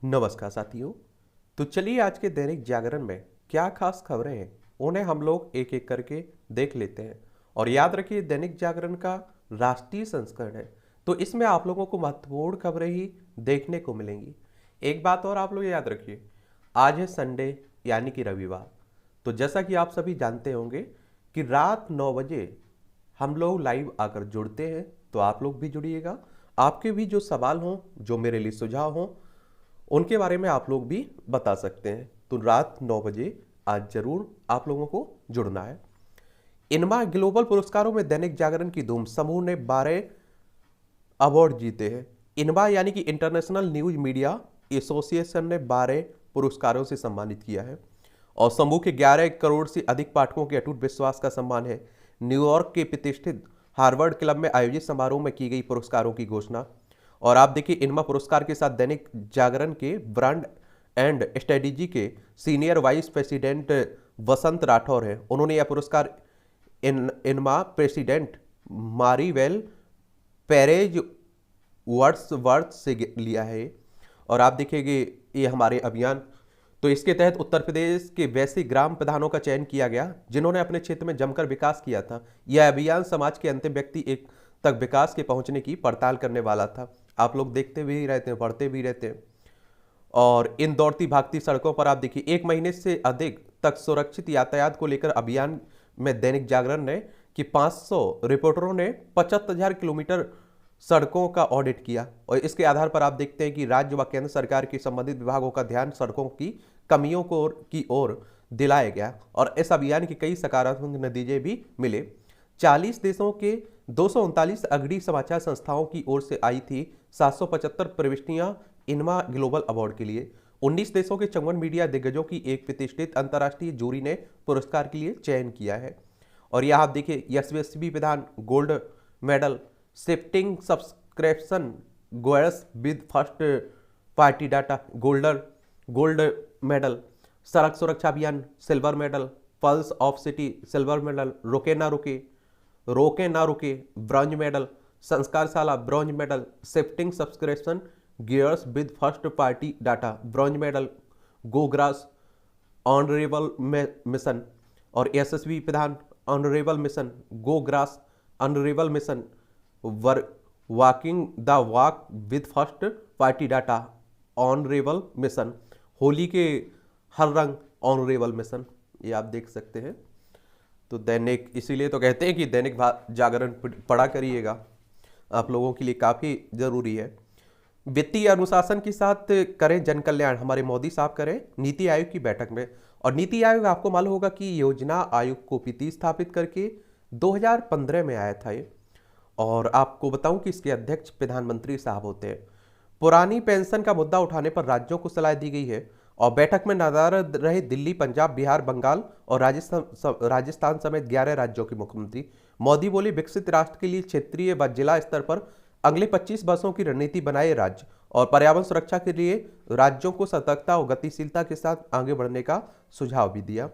नमस्कार साथियों। तो चलिए आज के दैनिक जागरण में क्या खास खबरें हैं उन्हें हम लोग एक एक करके देख लेते हैं। और याद रखिए दैनिक जागरण का राष्ट्रीय संस्करण है, तो इसमें आप लोगों को महत्वपूर्ण खबरें ही देखने को मिलेंगी। एक बात और आप लोग याद रखिए, आज है संडे यानी कि रविवार। तो जैसा कि आप सभी जानते होंगे कि रात 9 बजे हम लोग लाइव आकर जुड़ते हैं, तो आप लोग भी जुड़िएगा। आपके भी जो सवाल हों, जो मेरे लिए सुझाव हों, उनके बारे में आप लोग भी बता सकते हैं। तो रात 9 बजे आज जरूर आप लोगों को जुड़ना है। इनमा ग्लोबल पुरस्कारों में दैनिक जागरण की धूम, समूह ने 12 अवार्ड जीते हैं। इनमा यानी कि इंटरनेशनल न्यूज मीडिया एसोसिएशन ने 12 पुरस्कारों से सम्मानित किया है और समूह के 11 करोड़ से अधिक पाठकों के अटूट विश्वास का सम्मान है। न्यूयॉर्क के प्रतिष्ठित हार्वर्ड क्लब में आयोजित समारोह में की गई पुरस्कारों की घोषणा। और आप देखिए, इनमा पुरस्कार के साथ दैनिक जागरण के ब्रांड एंड स्ट्रेटेजी के सीनियर वाइस प्रेसिडेंट वसंत राठौर हैं। उन्होंने यह पुरस्कार इनमा प्रेसिडेंट मारीवेल पेरेज वर्ड्सवर्थ से लिया है। और आप देखेंगे ये हमारे अभियान, तो इसके तहत उत्तर प्रदेश के वैसे ग्राम प्रधानों का चयन किया गया जिन्होंने अपने क्षेत्र में जमकर विकास किया था। यह अभियान समाज के अंतिम व्यक्ति एक तक विकास के पहुंचने की पड़ताल करने वाला था। आप लोग देखते भी रहते हैं, पढ़ते भी रहते हैं। और इन दौड़ती भागती सड़कों पर आप देखिए, 1 महीने से अधिक तक सुरक्षित यातायात को लेकर अभियान में दैनिक जागरण ने कि 500 रिपोर्टरों ने 75,000 किलोमीटर सड़कों का ऑडिट किया। और इसके आधार पर आप देखते हैं कि राज्य व केंद्र सरकार के संबंधित विभागों का ध्यान सड़कों की कमियों की ओर दिलाया गया और इस अभियान के कई सकारात्मक नतीजे भी मिले। 40 देशों के 239 अग्रणी समाचार संस्थाओं की ओर से आई थी 775 प्रविष्टियां इनमा ग्लोबल अवार्ड के लिए। 19 देशों के 54 मीडिया दिग्गजों की एक प्रतिष्ठित अंतर्राष्ट्रीय जूरी ने पुरस्कार के लिए चयन किया है। और यहाँ आप देखिए, Yashasvi Vidhan gold medal, shifting subscription gears with first party data gold medal, सड़क सुरक्षा अभियान silver medal, pulse of city silver medal, रोके ना रुके bronze medal, Sanskarshala bronze medal, shifting subscription gears with first party data bronze medal, Gograas honourable mission और Yashasvi Pradhan honourable mission Gograas honourable mission walking the walk with first party data honourable mission, Holi के हर रंग honourable mission. ये आप देख सकते हैं। तो दैनिक, इसीलिए तो कहते हैं कि दैनिक जागरण पढ़ा करिएगा, आप लोगों के लिए काफ़ी ज़रूरी है। वित्तीय अनुशासन के साथ करें जन कल्याण, हमारे मोदी साहब करें नीति आयोग की बैठक में। और नीति आयोग आपको मालूम होगा कि योजना आयोग को पीती स्थापित करके 2015 में आया था ये। और आपको बताऊं कि इसके अध्यक्ष प्रधानमंत्री साहब होते हैं। पुरानी पेंशन का मुद्दा उठाने पर राज्यों को सलाह दी गई है और बैठक में नाराज रहे दिल्ली, पंजाब, बिहार, बंगाल और राजस्थान समेत 11 राज्यों के मुख्यमंत्री। मोदी बोले, विकसित राष्ट्र के लिए क्षेत्रीय व जिला स्तर पर अगले 25 वर्षों की रणनीति बनाए राज्य और पर्यावरण सुरक्षा के लिए राज्यों को सतर्कता और गतिशीलता के साथ आगे बढ़ने का सुझाव भी दिया।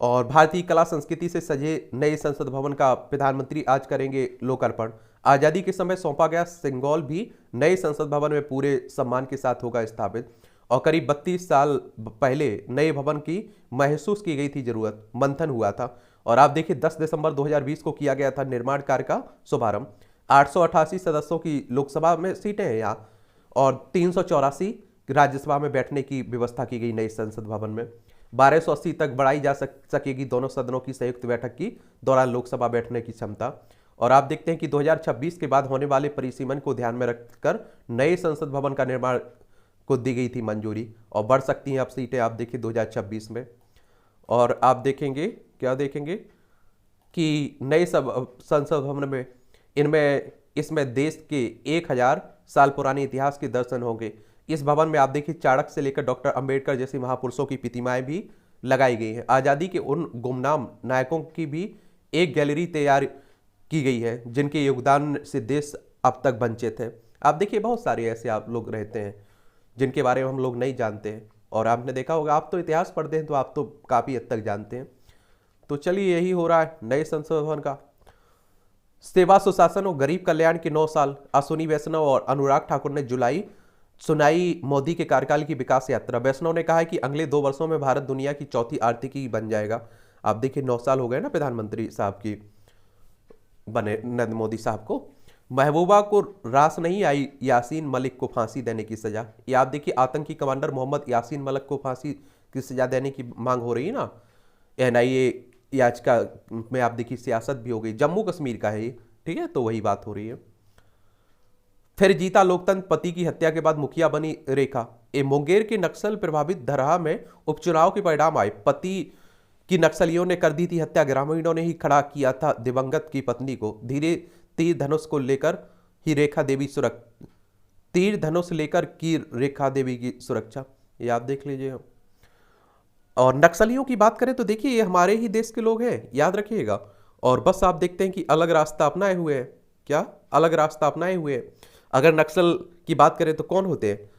और भारतीय कला संस्कृति से सजे नए संसद भवन का प्रधानमंत्री आज करेंगे लोकार्पण। आजादी के समय सौंपा गया सिंगोल भी नए संसद भवन में पूरे सम्मान के साथ होगा स्थापित। और करीब 32 साल पहले नए भवन की महसूस की गई थी जरूरत, मंथन हुआ था। और आप देखिए, 10 दिसंबर 2020 को किया गया था निर्माण कार्य का शुभारंभ। 888 सदस्यों की लोकसभा में सीटें हैं यहाँ और 384 राज्यसभा में बैठने की व्यवस्था की गई नई संसद भवन में। 1280 तक बढ़ाई जा सकेगी दोनों सदनों की संयुक्त बैठक की दौरान लोकसभा बैठने की क्षमता। और आप देखते हैं कि 2026 के बाद होने वाले परिसीमन को ध्यान में रखकर नए संसद भवन का निर्माण को दी गई थी मंजूरी और बढ़ सकती हैं अब सीटें, आप देखिए 2026 में। और आप देखेंगे, क्या देखेंगे कि नए संसद भवन में इसमें देश के 1000 साल पुराने इतिहास के दर्शन होंगे। इस भवन में आप देखिए, चाणक्य से लेकर डॉक्टर अंबेडकर जैसे महापुरुषों की प्रतिमाएं भी लगाई गई हैं। आज़ादी के उन गुमनाम नायकों की भी एक गैलरी तैयार की गई है जिनके योगदान से देश अब तक वंचित है। आप देखिए, बहुत सारे ऐसे आप लोग रहते हैं जिनके बारे में हम लोग नहीं जानते हैं। और आपने देखा होगा, आप तो इतिहास पढ़ते हैं तो आप तो काफ़ी हद तक जानते हैं। तो चलिए, यही हो रहा है नए संसद भवन का। सेवा सुशासन और गरीब कल्याण के 9 साल, अश्विनी वैष्णव और अनुराग ठाकुर ने जुलाई सुनाई मोदी के कार्यकाल की विकास यात्रा। वैष्णव ने कहा है कि अगले 2 वर्षों में भारत दुनिया की चौथी आर्थिकी बन जाएगा। आप देखिए 9 साल हो गए ना प्रधानमंत्री साहब की बने, नरेंद्र मोदी साहब को। महबूबा को रास नहीं आई यासीन मलिक को फांसी देने की सजा। ये आप देखिए आतंकी कमांडर मोहम्मद यासीन मलिक को फांसी की सजा देने की मांग हो रही है ना। एनआईए याचिका में आप देखिए सियासत भी हो गई। जम्मू कश्मीर का है ये, ठीक है, तो वही बात हो रही है। फिर जीता लोकतंत्र, पति की हत्या के बाद मुखिया बनी रेखा। ए मुंगेर के नक्सल प्रभावित धरहा में उपचुनाव के परिणाम आए। पति की नक्सलियों ने कर दी थी हत्या। ग्रामीणों ने ही खड़ा किया था दिवंगत की पत्नी को। धीरे तीर धनुष को लेकर ही रेखा देवी सुरक्षा, तीर धनुष लेकर की रेखा देवी की सुरक्षा। ये आप देख लीजिए। और नक्सलियों की बात करें तो देखिए ये हमारे ही देश के लोग हैं, याद रखिएगा। और बस आप देखते हैं कि अलग रास्ता अपनाए हुए हैं। क्या अलग रास्ता अपनाए हुए हैं? अगर नक्सल की बात करें तो कौन होते हैं?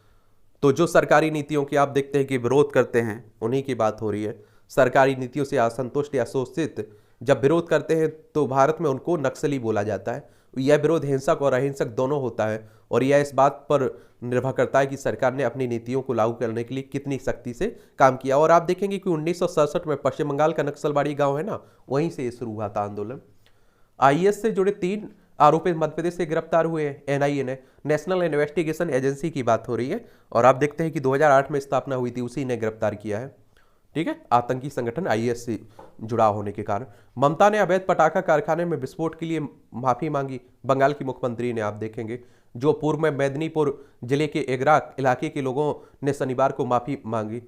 तो जो सरकारी नीतियों की आप देखते हैं कि विरोध करते हैं, उन्हीं की बात हो रही है। सरकारी नीतियों से असंतुष्ट या शोषित जब विरोध करते हैं तो भारत में उनको नक्सली बोला जाता है। यह विरोध हिंसक और अहिंसक दोनों होता है, और यह इस बात पर निर्भर करता है कि सरकार ने अपनी नीतियों को लागू करने के लिए कितनी सख्ती से काम किया। और आप देखेंगे कि 1967 में पश्चिम बंगाल का नक्सलबाड़ी गांव है ना, वहीं से शुरू हुआ था आंदोलन। आईएस से जुड़े 3 आरोपी मध्य प्रदेश से गिरफ्तार हुए हैं। एनआईए ने, नेशनल इन्वेस्टिगेशन एजेंसी की बात हो रही है। और आप देखते हैं कि 2008 में स्थापना हुई थी, उसी ने गिरफ्तार किया है, ठीक है, आतंकी संगठन आईएस से जुड़ा होने के कारण। ममता ने अवैध पटाखा कारखाने में विस्फोट के लिए माफी मांगी। बंगाल की मुख्यमंत्री ने, आप देखेंगे, जो पूर्व में मेदिनीपुर जिले के एगरा इलाके के लोगों ने शनिवार को माफी मांगी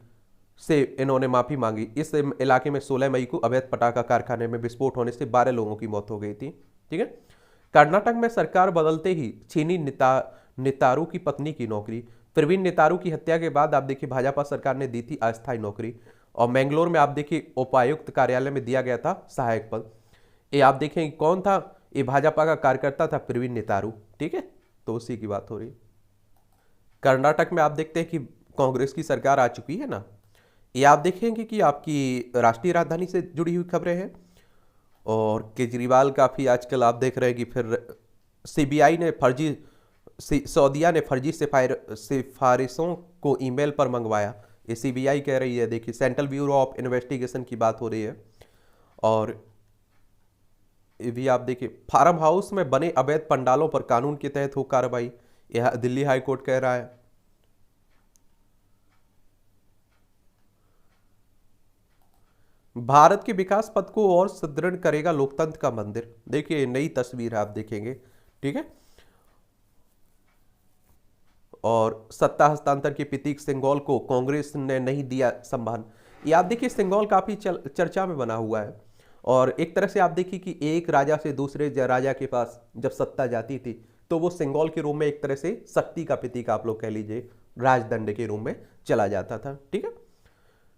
से इन्होंने माफी मांगी। इस इलाके में 16 मई को अवैध पटाखा कारखाने में विस्फोट होने से 12 लोगों की मौत हो गई थी, ठीक है। कर्नाटक में सरकार बदलते ही छीनी नेतारू की पत्नी की नौकरी। प्रवीण नेतारू की हत्या के बाद आप देखिए भाजपा सरकार ने दी थी अस्थायी नौकरी। और मैंगलोर में आप देखिए उपायुक्त कार्यालय में दिया गया था सहायक पद। ये आप देखें कौन था, ये भाजपा का कार्यकर्ता था प्रवीण नेतारू, ठीक है, तो उसी की बात हो रही। कर्नाटक में आप देखते हैं कि कांग्रेस की सरकार आ चुकी है ना। ये आप देखेंगे कि आपकी राष्ट्रीय राजधानी से जुड़ी हुई खबरें हैं। और केजरीवाल काफ़ी आजकल आप देख रहे हैं कि फिर सीबीआई ने फर्जी, सऊदीया ने फर्जी सिफारिशों को ईमेल पर मंगवाया। ये सीबीआई कह रही है। देखिए सेंट्रल ब्यूरो ऑफ इन्वेस्टिगेशन की बात हो रही है। और ये भी आप देखिए फार्म हाउस में बने अवैध पंडालों पर कानून के तहत हो कार्रवाई, यह दिल्ली हाई कोर्ट कह रहा है। भारत के विकास पथ को और सुदृढ़ करेगा लोकतंत्र का मंदिर। देखिए नई तस्वीर है, आप देखेंगे, ठीक है। और सत्ता हस्तांतर के प्रतीक सिंगल को कांग्रेस ने नहीं दिया सम्मान। ये आप देखिए सिंगल काफी चर्चा में बना हुआ है। और एक तरह से आप देखिए कि एक राजा से दूसरे राजा के पास जब सत्ता जाती थी तो वो सिंगल के रूप में एक तरह से शक्ति का प्रतीक आप लोग कह लीजिए, राजदंड के रूप में चला जाता था, ठीक है।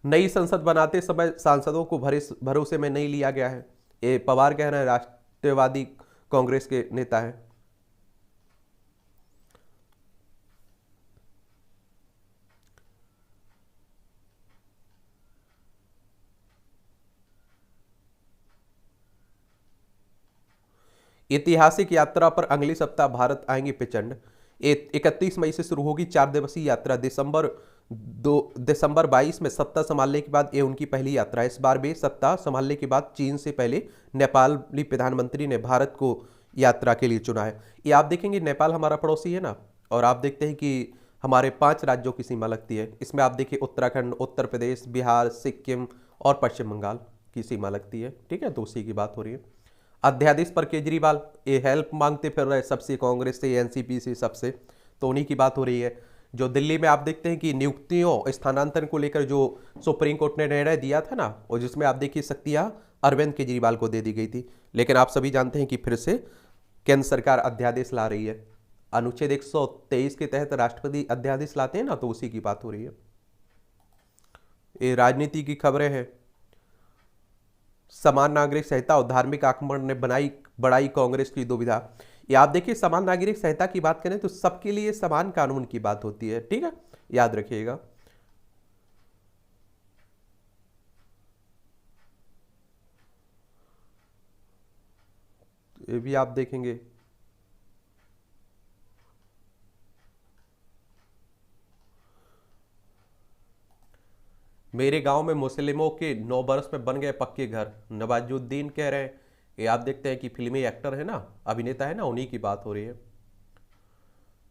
नई संसद बनाते समय सांसदों को भरोसे में नहीं लिया गया है। ये पवार कह रहे हैं, राष्ट्रवादी कांग्रेस के नेता हैं। ऐतिहासिक यात्रा पर अगले सप्ताह भारत आएंगे प्रचंड। 31 मई से शुरू होगी 4 दिवसीय यात्रा। दिसंबर 22 में सत्ता संभालने के बाद ये उनकी पहली यात्रा है। इस बार वे सत्ता संभालने के बाद चीन से पहले नेपाली प्रधानमंत्री ने भारत को यात्रा के लिए चुना है। ये आप देखेंगे नेपाल हमारा पड़ोसी है ना। और आप देखते हैं कि हमारे 5 राज्यों की सीमा लगती है। इसमें आप देखिए उत्तराखंड, उत्तर प्रदेश, बिहार, सिक्किम और पश्चिम बंगाल की सीमा लगती है, ठीक है, तो उसी की बात हो रही है। अध्यादेश पर केजरीवाल ये हेल्प मांगते फिर रहे सबसे, कांग्रेस से, एनसीपी से, सबसे, तो उन्हीं की बात हो रही है। जो दिल्ली में आप देखते हैं कि नियुक्तियों स्थानांतरण को लेकर जो सुप्रीम कोर्ट ने निर्णय दिया था ना, और जिसमें आप देखिए शक्तियां अरविंद केजरीवाल को दे दी गई थी। लेकिन आप सभी जानते हैं कि फिर से केंद्र सरकार अध्यादेश ला रही है। अनुच्छेद 123 के तहत राष्ट्रपति अध्यादेश लाते हैं ना, तो उसी की बात हो रही है। ये राजनीति की खबरें हैं। समान नागरिक संहिता और धार्मिक आक्रमण ने बढ़ाई कांग्रेस की दुविधा। ये आप देखिए समान नागरिक संहिता की बात करें तो सबके लिए समान कानून की बात होती है, ठीक है, याद रखिएगा। ये भी आप देखेंगे। मेरे गांव में मुस्लिमों के 9 बरस में बन गए पक्के घर, नवाजुद्दीन कह रहे हैं। ये आप देखते हैं कि फिल्मी एक्टर है ना, अभिनेता है ना, उन्हीं की बात हो रही है।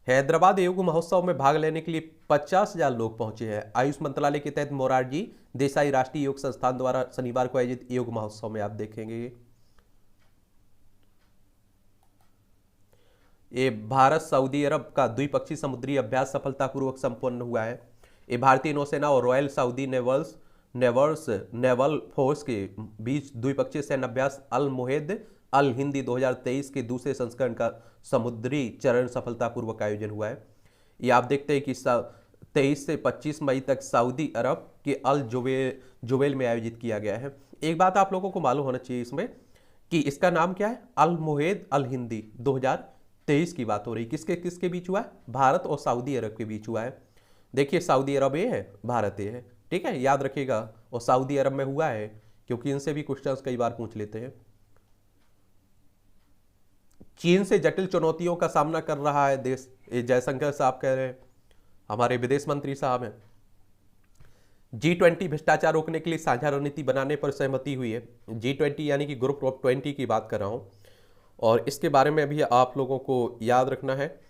हैदराबाद योग महोत्सव में भाग लेने के लिए 50,000 लोग पहुंचे हैं। आयुष मंत्रालय के तहत मोरारजी देसाई राष्ट्रीय योग संस्थान द्वारा शनिवार को आयोजित योग महोत्सव में आप देखेंगे ये भारत सऊदी अरब का द्विपक्षीय समुद्री अभ्यास सफलतापूर्वक संपन्न हुआ है। ये भारतीय नौसेना और रॉयल सऊदी नेवल फोर्स के बीच द्विपक्षीय सैन्य अभ्यास अल मुहेद अल हिंदी 2023 के दूसरे संस्करण का समुद्री चरण सफलतापूर्वक आयोजन हुआ है। ये आप देखते हैं कि 23 से 25 मई तक सऊदी अरब के अल जुबैल में आयोजित किया गया है। एक बात आप लोगों को मालूम होना चाहिए इसमें कि इसका नाम क्या है, अल मुहेद अल हिंदी 2023 की बात हो रही। किसके किसके बीच हुआ है? भारत और सऊदी अरब के बीच हुआ है। देखिए सऊदी अरब ये है, भारत ये है, ठीक है, याद रखिएगा। और सऊदी अरब में हुआ है क्योंकि इनसे भी क्वेश्चंस कई बार पूछ लेते हैं। चीन से जटिल चुनौतियों का सामना कर रहा है देश, ये जयशंकर साहब कह रहे हैं, हमारे विदेश मंत्री साहब हैं। G20 भ्रष्टाचार रोकने के लिए साझा रणनीति बनाने पर सहमति हुई है। G20 यानी कि ग्रुप ऑफ 20 की बात कर रहा हूं, और इसके बारे में भी आप लोगों को याद रखना है।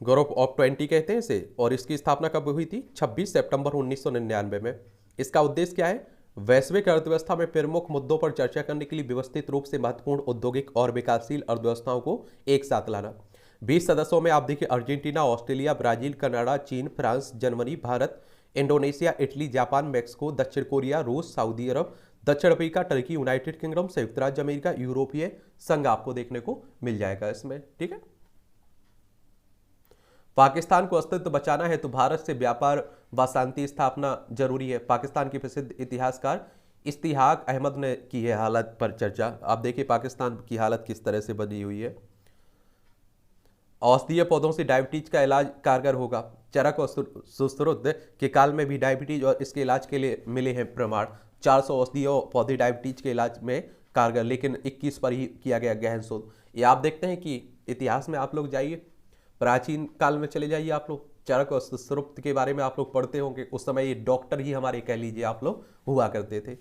ग्रुप ऑफ 20 कहते हैं इसे, और इसकी स्थापना कब हुई थी? 26 सितंबर 1999 में। इसका उद्देश्य क्या है? वैश्विक अर्थव्यवस्था में प्रमुख मुद्दों पर चर्चा करने के लिए व्यवस्थित रूप से महत्वपूर्ण औद्योगिक और विकासशील अर्थव्यवस्थाओं को एक साथ लाना। 20 सदस्यों में आप देखिए अर्जेंटीना, ऑस्ट्रेलिया, ब्राजील, कनाडा, चीन, France, Germany, Bharat, Indonesia, Italy, Japan, Mexico, दक्षिण कोरिया, रूस, सऊदी अरब, दक्षिण अफ्रीका, टर्की, यूनाइटेड किंगडम, संयुक्त राज्य अमेरिका, यूरोपीय संघ आपको देखने को मिल जाएगा इसमें, ठीक है। पाकिस्तान को अस्तित्व बचाना है तो भारत से व्यापार व शांति स्थापना जरूरी है। पाकिस्तान के प्रसिद्ध इतिहासकार इश्तिहाक अहमद ने की है हालत पर चर्चा। आप देखिए पाकिस्तान की हालत किस तरह से बनी हुई है। औषधीय पौधों से डायबिटीज का इलाज कारगर होगा। चरक और सुश्रुत के काल में भी डायबिटीज और इसके इलाज के लिए मिले हैं प्रमाण। 400 औषधीय पौधे डायबिटीज के इलाज में कारगर, लेकिन 21 पर ही किया गया गहन शोध। ये आप देखते हैं कि इतिहास में आप लोग जाइए, प्राचीन काल में चले जाइए, आप लोग चरक और सुश्रुत के बारे में आप लोग पढ़ते होंगे। उस समय ये डॉक्टर ही हमारे कह लीजिए आप लोग हुआ करते थे।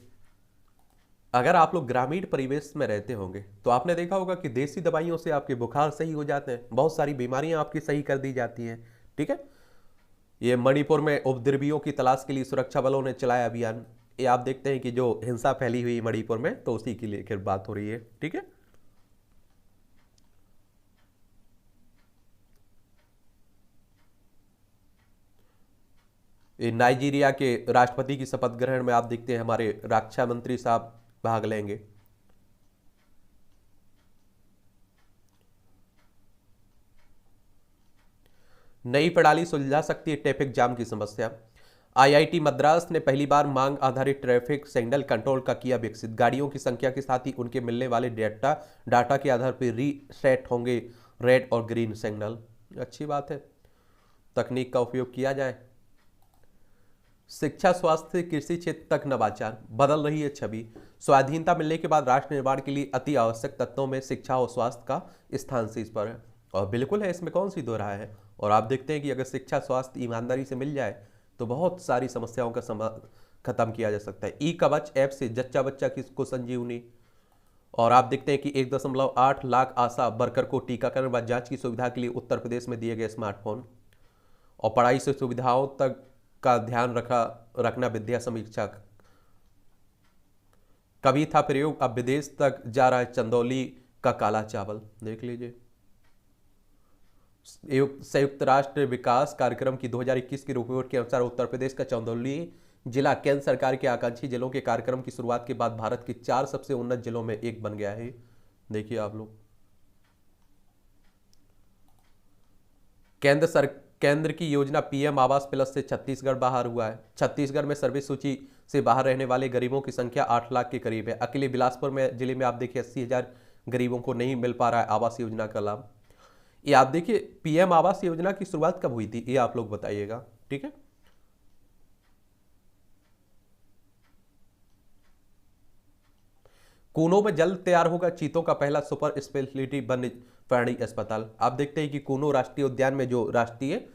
अगर आप लोग ग्रामीण परिवेश में रहते होंगे तो आपने देखा होगा कि देसी दवाइयों से आपके बुखार सही हो जाते हैं, बहुत सारी बीमारियां आपकी सही कर दी जाती हैं, ठीक है। ये मणिपुर में उपद्रवियों की तलाश के लिए सुरक्षा बलों ने चलाया अभियान। ये आप देखते हैं कि जो हिंसा फैली हुई मणिपुर में, तो उसी के लिए बात हो रही है, ठीक है। नाइजीरिया के राष्ट्रपति की शपथ ग्रहण में आप देखते हैं हमारे रक्षा मंत्री साहब भाग लेंगे। नई प्रणाली सुलझा सकती है ट्रैफिक जाम की समस्या। आईआईटी मद्रास ने पहली बार मांग आधारित ट्रैफिक सिग्नल कंट्रोल का किया विकसित। गाड़ियों की संख्या के साथ ही उनके मिलने वाले डाटा के आधार पर रीसेट होंगे रेड और ग्रीन सिग्नल। अच्छी बात है, तकनीक का उपयोग किया जाए। शिक्षा, स्वास्थ्य, कृषि क्षेत्र तक नवाचार, बदल रही है छवि। स्वाधीनता मिलने के बाद राष्ट्र निर्माण के लिए अति आवश्यक तत्वों में शिक्षा और स्वास्थ्य का स्थान शीर्ष पर है, और बिल्कुल है, इसमें कौन सी दो राय है। और आप देखते हैं कि अगर शिक्षा, स्वास्थ्य ईमानदारी से मिल जाए तो बहुत सारी समस्याओं का खत्म किया जा सकता है। ई कवच ऐप से जच्चा बच्चा को संजीवनी। और आप देखते हैं कि 1.8 लाख आशा वर्कर को टीकाकरण व जांच की सुविधा के लिए उत्तर प्रदेश में दिए गए स्मार्टफोन। और पढ़ाई से सुविधाओं तक का ध्यान रखना विद्या समीक्षा। कभी था प्रयोग, अब विदेश तक जा रहा है चंदौली का काला चावल, देख लीजिए। संयुक्त राष्ट्र विकास कार्यक्रम की 2021 की रिपोर्ट के अनुसार उत्तर प्रदेश का चंदौली जिला केंद्र सरकार के आकांक्षी जिलों के कार्यक्रम की शुरुआत के बाद भारत के 4 सबसे उन्नत जिलों में एक बन गया है। देखिए आप लोग, केंद्र की योजना पीएम आवास प्लस से छत्तीसगढ़ बाहर हुआ है। छत्तीसगढ़ में सर्विस सूची से बाहर रहने वाले गरीबों की संख्या 8 लाख के करीब है। अकेले बिलासपुर में जिले में आप देखिए 80,000 गरीबों को नहीं मिल पा रहा है आवास योजना का लाभ। ये आप देखिए पीएम आवास योजना की शुरुआत कब हुई थी, ये आप लोग बताइएगा, ठीक है। कूनो में जल्द तैयार होगा चीतों का पहला सुपर स्पेशलिटी वन्य प्राणी अस्पताल। आप देखते हैं कि कूनो राष्ट्रीय उद्यान में जो राष्ट्रीय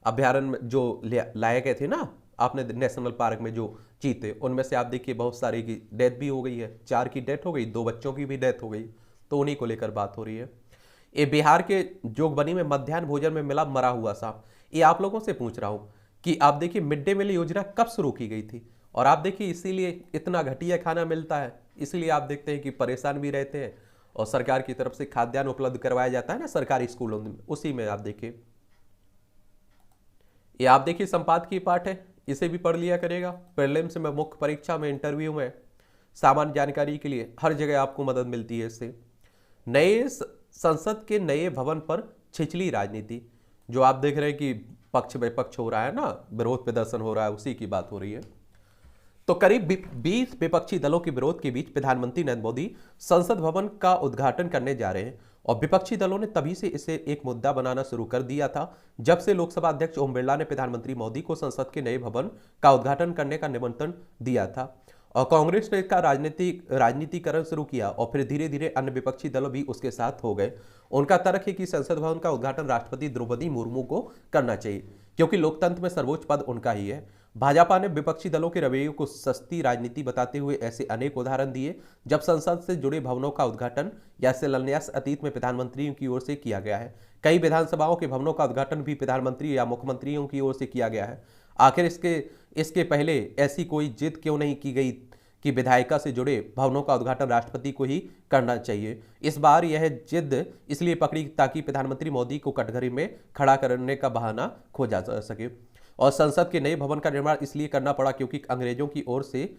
अभ्यारण्य जो लाए गए थे ना आपने नेशनल पार्क में जो चीते, उनमें से आप देखिए बहुत सारे की डेथ भी हो गई है, 4 की डेथ हो गई, 2 बच्चों की भी डेथ हो गई। तो उन्हीं को लेकर बात हो रही है। ये बिहार के जोगबनी में मध्याह्न भोजन में मिला मरा हुआ सांप। ये आप लोगों से पूछ रहा हूँ कि आप देखिए मिड डे मील योजना कब शुरू की गई थी, और आप देखिए इसीलिए इतना घटिया खाना मिलता है, इसलिए आप देखते हैं कि परेशान भी रहते हैं। और सरकार की तरफ से खाद्यान्न उपलब्ध करवाया जाता है ना सरकारी स्कूलों में, उसी में आप देखिए, ये आप देखिए संपादकीय पाठ है, इसे भी पढ़ लिया करेगा। प्रीलिम्स में, मुख्य परीक्षा में, इंटरव्यू में, सामान्य जानकारी के लिए हर जगह आपको मदद मिलती है इससे। नए संसद के नए भवन पर छिछली राजनीति, जो आप देख रहे हैं कि पक्ष विपक्ष हो रहा है ना, विरोध प्रदर्शन हो रहा है, उसी की बात हो रही है। तो करीब 20 विपक्षी दलों के विरोध के बीच प्रधानमंत्री नरेंद्र मोदी संसद भवन का उद्घाटन करने जा रहे हैं। और विपक्षी दलों ने तभी से इसे एक मुद्दा बनाना शुरू कर दिया था जब से लोकसभा अध्यक्ष ओम बिरला ने प्रधानमंत्री मोदी को संसद के नए भवन का उद्घाटन करने का निमंत्रण दिया था। और कांग्रेस ने इसका राजनीतिकरण शुरू किया, और फिर धीरे धीरे अन्य विपक्षी दल भी उसके साथ हो गए। उनका तर्क है कि संसद भवन का उद्घाटन राष्ट्रपति द्रौपदी मुर्मू को करना चाहिए, क्योंकि लोकतंत्र में सर्वोच्च पद उनका ही है। भाजपा ने विपक्षी दलों के रवैये को सस्ती राजनीति बताते हुए ऐसे अनेक उदाहरण दिए जब संसद से जुड़े भवनों का उद्घाटन या शिलान्यास अतीत में प्रधानमंत्रियों की ओर से किया गया है। कई विधानसभाओं के भवनों का उद्घाटन भी प्रधानमंत्री या मुख्यमंत्रियों की ओर से किया गया है। आखिर इसके पहले ऐसी कोई जिद क्यों नहीं की गई कि विधायिका से जुड़े भवनों का उद्घाटन राष्ट्रपति को ही करना चाहिए? इस बार यह जिद इसलिए पकड़ी ताकि प्रधानमंत्री मोदी को कटघरे में खड़ा करने का बहाना खोजा जा सके। और संसद के नए भवन का निर्माण इसलिए करना पड़ा क्योंकि अंग्रेजों की ओर से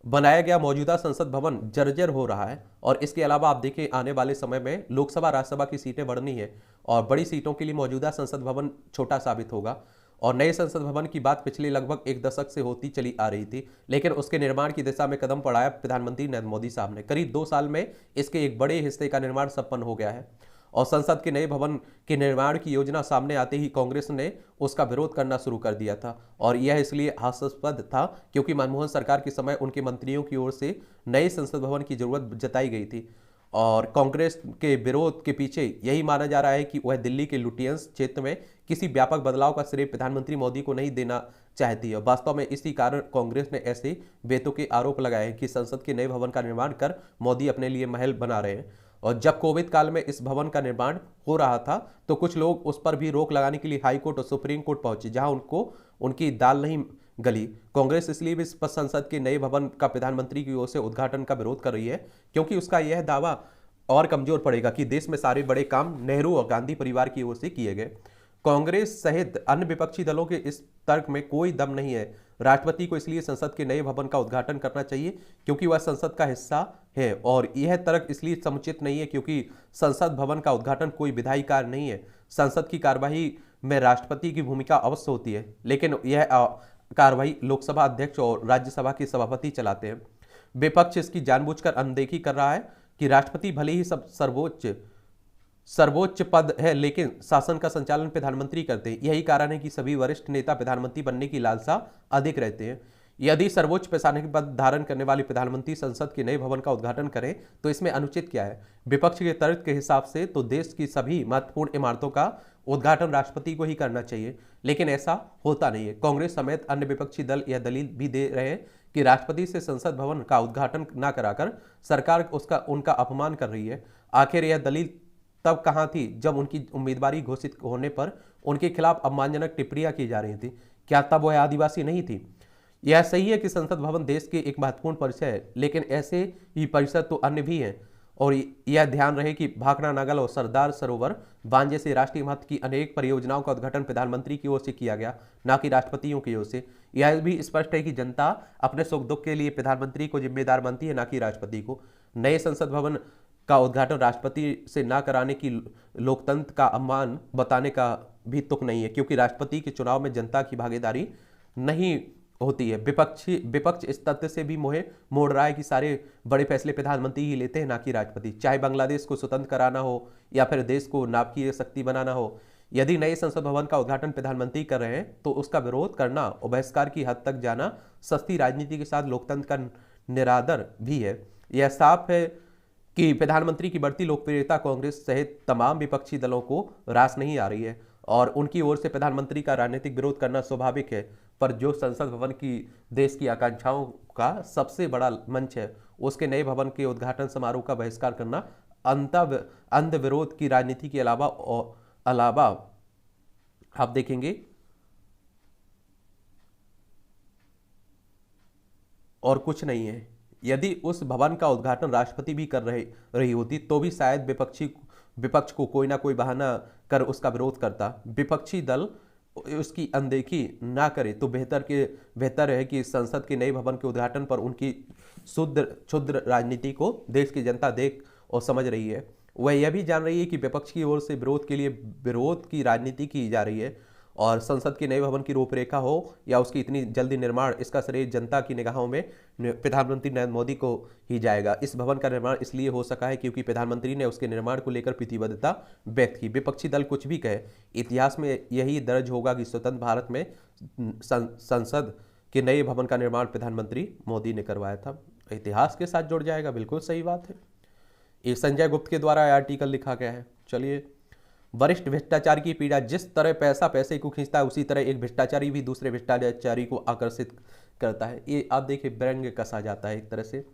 बनाया गया मौजूदा संसद भवन जर्जर हो रहा है। और इसके अलावा आप देखिए आने वाले समय में लोकसभा राज्यसभा की सीटें बढ़नी है, और बड़ी सीटों के लिए मौजूदा संसद भवन छोटा साबित होगा। और नए संसद भवन की बात पिछले लगभग 1 दशक से होती चली आ रही थी, लेकिन उसके निर्माण की दिशा में कदम बढ़ाया प्रधानमंत्री नरेंद्र मोदी साहब ने। करीब 2 साल में इसके एक बड़े हिस्से का निर्माण संपन्न हो गया है। और संसद के नए भवन के निर्माण की योजना सामने आते ही कांग्रेस ने उसका विरोध करना शुरू कर दिया था। और यह इसलिए हास्यास्पद था क्योंकि मनमोहन सरकार के समय उनके मंत्रियों की ओर से नए संसद भवन की जरूरत जताई गई थी। और कांग्रेस के विरोध के पीछे यही माना जा रहा है कि वह दिल्ली के लुटियंस क्षेत्र में किसी व्यापक बदलाव का श्रेय प्रधानमंत्री मोदी को नहीं देना चाहती है। वास्तव में इसी कारण कांग्रेस ने ऐसे वेतों के आरोप लगाए कि संसद के नए भवन का निर्माण कर मोदी अपने लिए महल बना रहे हैं। और जब कोविड काल में इस भवन का निर्माण हो रहा था तो कुछ लोग उस पर भी रोक लगाने के लिए हाई कोर्ट और सुप्रीम कोर्ट पहुंचे, जहां उनकी दाल नहीं गली। कांग्रेस इसलिए भी संसद के नए भवन का प्रधानमंत्री की ओर से उद्घाटन का विरोध कर रही है क्योंकि उसका यह दावा और कमजोर पड़ेगा कि देश में सारे बड़े काम नेहरू और गांधी परिवार की ओर से किए गए। कांग्रेस सहित अन्य विपक्षी दलों के इस तर्क में कोई दम नहीं है। राष्ट्रपति को इसलिए संसद के नए भवन का उद्घाटन करना चाहिए क्योंकि वह संसद का हिस्सा है, और यह तर्क इसलिए समुचित नहीं है क्योंकि संसद भवन का उद्घाटन कोई विधायी कार्य नहीं है। संसद की कार्यवाही में राष्ट्रपति की भूमिका अवश्य होती है, लेकिन यह कार्रवाई लोकसभा अध्यक्ष और राज्यसभा के सभापति चलाते हैं। विपक्ष इसकी जानबूझकर अनदेखी कर रहा है कि राष्ट्रपति भले ही सर्वोच्च पद है, लेकिन शासन का संचालन प्रधानमंत्री करते हैं। यही कारण है कि सभी वरिष्ठ नेता प्रधानमंत्री बनने की लालसा अधिक रहते हैं। यदि सर्वोच्च प्रशासनिक पद धारण करने वाले प्रधानमंत्री संसद के नए भवन का उद्घाटन करें तो इसमें अनुचित क्या है? विपक्ष के तर्क के हिसाब से तो देश की सभी महत्वपूर्ण इमारतों का उद्घाटन राष्ट्रपति को ही करना चाहिए, लेकिन ऐसा होता नहीं है। कांग्रेस समेत अन्य विपक्षी दल यह दलील भी दे रहे हैं कि राष्ट्रपति से संसद भवन का उद्घाटन न कराकर सरकार उनका अपमान कर रही है। आखिर यह दलील तब कहां थी जब उनकी उम्मीदवारी घोषित होने पर उनके खिलाफ अपमानजनक टिप्पणियां की जा रही थी? क्या तब वह आदिवासी नहीं थी? यह सही है कि संसद भवन देश के एक महत्वपूर्ण परिसर है, लेकिन ऐसे ही परिसर तो अन्य भी हैं। और यह ध्यान रहे कि भाखड़ा नागल और सरदार सरोवर बांध जैसे राष्ट्रीय महत्व की अनेक परियोजनाओं का उद्घाटन प्रधानमंत्री की ओर से किया गया, न कि राष्ट्रपतियों की ओर से। यह भी स्पष्ट है कि जनता अपने सुख दुख के लिए प्रधानमंत्री को जिम्मेदार मानती है, न कि राष्ट्रपति को। नए संसद भवन का उद्घाटन राष्ट्रपति से न कराने की लोकतंत्र का अपमान बताने का भी तुक नहीं है, क्योंकि राष्ट्रपति के चुनाव में जनता की भागीदारी नहीं होती है। विपक्ष इस तथ्य से भी मोहे मोड़ रहा है कि सारे बड़े फैसले प्रधानमंत्री ही लेते हैं, ना कि राष्ट्रपति। चाहे बांग्लादेश को स्वतंत्र कराना हो या फिर देश को नाभिकीय शक्ति बनाना हो, यदि नए संसद भवन का उद्घाटन प्रधानमंत्री कर रहे हैं तो उसका विरोध करना और बहिष्कार की हद तक जाना सस्ती राजनीति के साथ लोकतंत्र का निरादर भी है। यह साफ है कि प्रधानमंत्री की बढ़ती लोकप्रियता कांग्रेस सहित तमाम विपक्षी दलों को रास नहीं आ रही है। और उनकी ओर से प्रधानमंत्री का राजनीतिक विरोध करना स्वाभाविक है, पर जो संसद भवन की देश की आकांक्षाओं का सबसे बड़ा मंच है, उसके नए भवन के उद्घाटन समारोह का बहिष्कार करना अंध विरोध की राजनीति के अलावा आप देखेंगे और कुछ नहीं है। यदि उस भवन का उद्घाटन राष्ट्रपति भी कर रही होती तो भी शायद विपक्ष को कोई ना कोई बहाना कर उसका विरोध करता। विपक्षी दल उसकी अनदेखी ना करे तो बेहतर है कि संसद के नए भवन के उद्घाटन पर उनकी क्षुद्र राजनीति को देश की जनता देख और समझ रही है। वह यह भी जान रही है कि विपक्ष की ओर से विरोध के लिए विरोध की राजनीति की जा रही है और संसद के नए भवन की रूपरेखा हो या उसकी इतनी जल्दी निर्माण, इसका श्रेय जनता की निगाहों में प्रधानमंत्री नरेंद्र मोदी को ही जाएगा। इस भवन का निर्माण इसलिए हो सका है क्योंकि प्रधानमंत्री ने उसके निर्माण को लेकर प्रतिबद्धता व्यक्त की। विपक्षी दल कुछ भी कहे, इतिहास में यही दर्ज होगा कि स्वतंत्र भारत में संसद के नए भवन का निर्माण प्रधानमंत्री मोदी ने करवाया था। इतिहास के साथ जुड़ जाएगा, बिल्कुल सही बात है। ये संजय गुप्त के द्वारा आर्टिकल लिखा गया है। चलिए, वरिष्ठ भ्रष्टाचारी की पीड़ा, जिस तरह पैसा पैसे को खींचता है उसी तरह एक भ्रष्टाचारी भी दूसरे भ्रष्टाचारी को आकर्षित करता है। ये आप देखिए व्यंग कसा जाता है एक तरह से।